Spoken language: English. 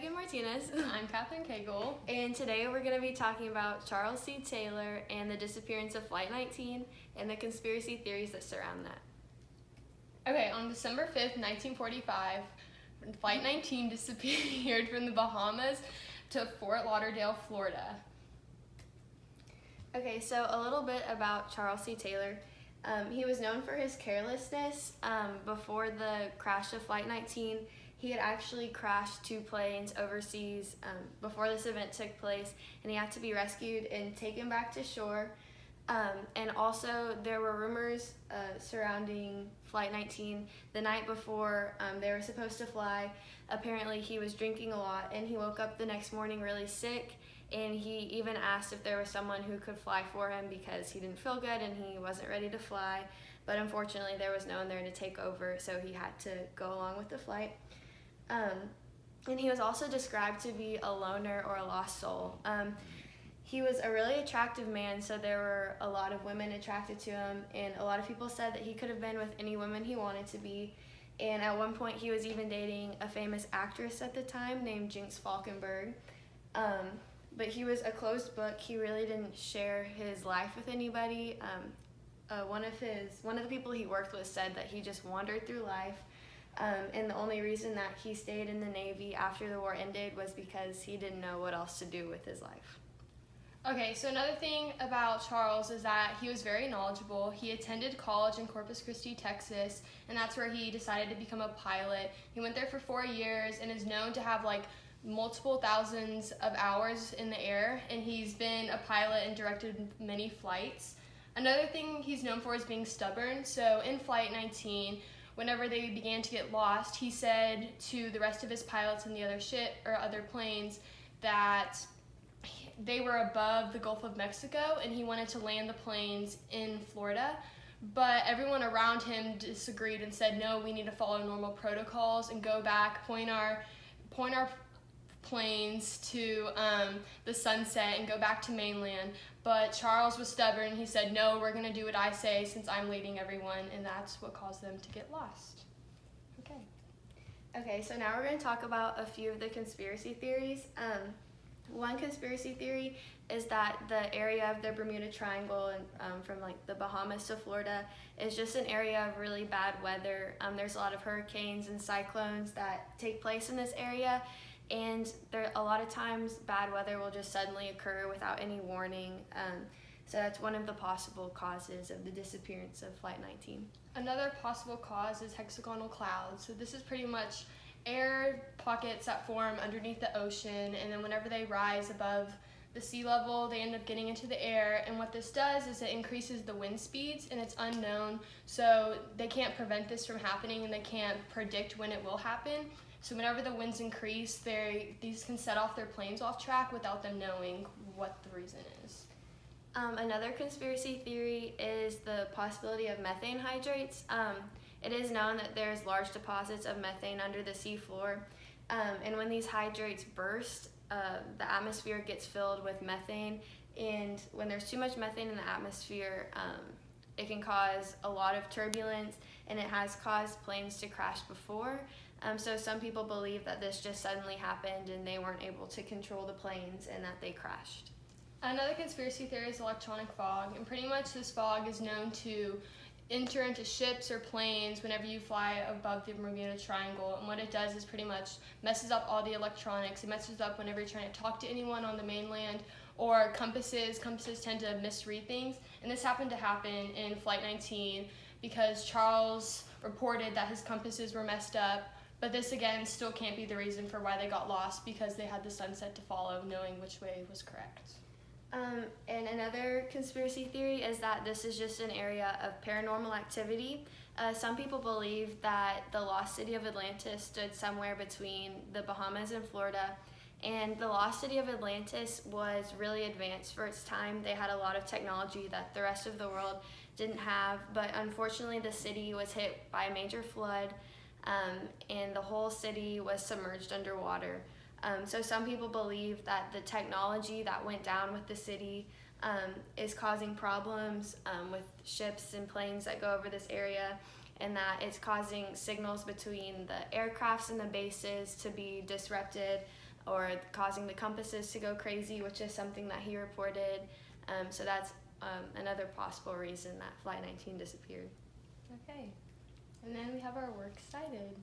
Megan Martinez. I'm Catherine Cagle. And today we're going to be talking about Charles C. Taylor and the disappearance of Flight 19 and the conspiracy theories that surround that. Okay, on December 5th, 1945, Flight 19 disappeared from the Bahamas to Fort Lauderdale, Florida. Okay, so a little bit about Charles C. Taylor. He was known for his carelessness. Before the crash of Flight 19, he had actually crashed 2 planes overseas before this event took place, and he had to be rescued and taken back to shore. And also, there were rumors surrounding Flight 19 the night before they were supposed to fly. Apparently, he was drinking a lot, and he woke up the next morning really sick, and he even asked if there was someone who could fly for him because he didn't feel good and he wasn't ready to fly. But unfortunately, there was no one there to take over, so he had to go along with the flight. And he was also described to be a loner or a lost soul. He was a really attractive man, so there were a lot of women attracted to him, and a lot of people said that he could have been with any woman he wanted to be. And at one point, he was even dating a famous actress at the time named Jinx Falkenberg. But he was a closed book. He really didn't share his life with anybody. One of the people he worked with said that he just wandered through life. And the only reason that he stayed in the Navy after the war ended was because he didn't know what else to do with his life. Okay, so another thing about Charles is that he was very knowledgeable. He attended college in Corpus Christi, Texas, and that's where he decided to become a pilot. He went there for 4 years and is known to have multiple thousands of hours in the air, and he's been a pilot and directed many flights. Another thing he's known for is being stubborn. So in Flight 19, whenever they began to get lost, he said to the rest of his pilots in the other ship or other planes that they were above the Gulf of Mexico and he wanted to land the planes in Florida. But everyone around him disagreed and said, no, we need to follow normal protocols and go back, point our planes to the sunset and go back to mainland. But Charles was stubborn. He said, no, we're going to do what I say since I'm leading everyone, and that's what caused them to get lost. Okay, so now we're going to talk about a few of the conspiracy theories. One conspiracy theory is that the area of the Bermuda Triangle and from the Bahamas to Florida is just an area of really bad weather. There's a lot of hurricanes and cyclones that take place in this area, and a lot of times bad weather will just suddenly occur without any warning. So that's one of the possible causes of the disappearance of Flight 19. Another possible cause is hexagonal clouds. So this is pretty much air pockets that form underneath the ocean, and then whenever they rise above the sea level, they end up getting into the air, and what this does is it increases the wind speeds, and it's unknown, so they can't prevent this from happening, and they can't predict when it will happen. So whenever the winds increase, these can set off their planes off track without them knowing what the reason is. Another conspiracy theory is the possibility of methane hydrates. It is known that there's large deposits of methane under the seafloor, and when these hydrates burst, the atmosphere gets filled with methane, and when there's too much methane in the atmosphere, it can cause a lot of turbulence, and it has caused planes to crash before. So some people believe that this just suddenly happened and they weren't able to control the planes and that they crashed. Another conspiracy theory is electronic fog, and pretty much this fog is known to enter into ships or planes whenever you fly above the Bermuda Triangle, and what it does is pretty much messes up all the electronics. It messes up whenever you're trying to talk to anyone on the mainland, or compasses tend to misread things, and this happened to happen in Flight 19 because Charles reported that his compasses were messed up, but this again still can't be the reason for why they got lost because they had the sunset to follow, knowing which way was correct. And another conspiracy theory is that this is just an area of paranormal activity. Some people believe that the lost city of Atlantis stood somewhere between the Bahamas and Florida, and the lost city of Atlantis was really advanced for its time. They had a lot of technology that the rest of the world didn't have, but unfortunately the city was hit by a major flood, and the whole city was submerged underwater. So some people believe that the technology that went down with the city is causing problems with ships and planes that go over this area, and that it's causing signals between the aircrafts and the bases to be disrupted. or causing the compasses to go crazy, which is something that he reported. So that's another possible reason that Flight 19 disappeared. Okay. And then we have our works cited.